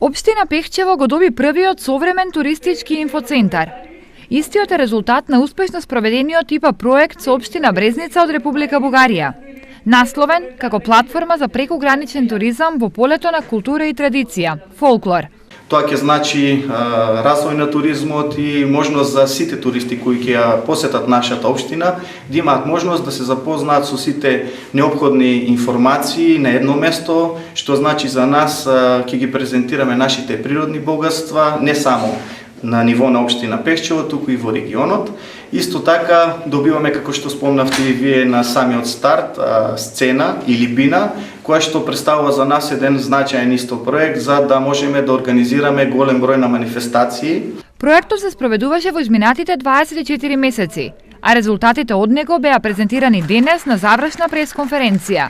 Општина Пехчево го доби првиот современ туристички инфоцентар. Истиот е резултат на успешно спроведениот ИПА проект со општина Брезница од Република Бугарија. Насловен како платформа за прекограничен туризам во полето на култура и традиција, фолклор. Тоа ќе значи развој на туризмот и можност за сите туристи кои ќе ја посетат нашата општина да имаат можност да се запознаат со сите неопходни информации на едно место, што значи за нас ќе ги презентираме нашите природни богатства не само на ниво на општина Пехчево, туку и во регионот. Исто така добиваме, како што спомнавте и вие на самиот старт, сцена или бина, која што представува за нас еден значаен исто проект за да можеме да организираме голем број на манифестации. Проектот се спроведуваше во изминатите 24 месеци, а резултатите од него беа презентирани денес на завршна пресконференција.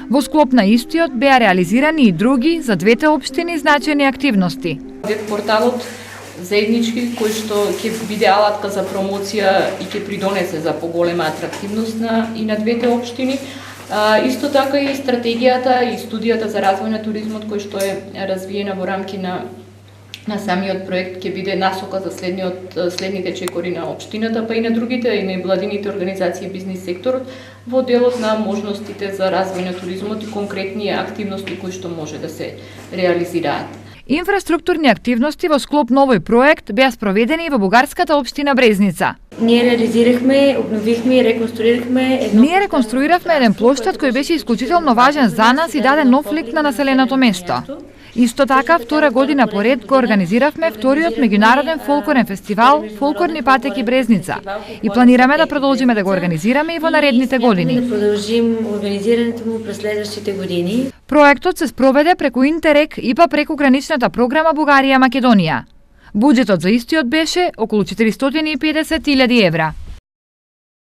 Во склоп на истиот беа реализирани и други за двете општини значаени активности. Веб-порталот заеднички кој што ќе биде алатка за промоција и ќе придонесе за поголема атрактивност и на двете општини. Исто така и стратегијата и студијата за развој на туризмот кој што е развиена во рамки на самиот проект ќе биде насока за следните чекори на општината, па и на другите и невладините организации и бизнис секторот во делот на можностите за развој на туризмот и конкретни активности кои што може да се реализираат. Инфраструктурни активности во склоп новој проект беа спроведени и во бугарската општина Брезница. Ние реализирахме, обновихме и реконструиравме еден плоштад кој беше исклучително важен за нас и даде нов лик на населеното место. Исто така, втора година поред го организиравме вториот меѓународен фолклорен фестивал Фолклорни патеки Брезница и планираме да продолжиме да го организираме и во наредните години. Да продолжим организирането му през следващите години. Проектот се спроведе преку Интерек ИПА прекограничната програма Бугарија-Македонија. Буџетот за истиот беше околу 450.000 евра.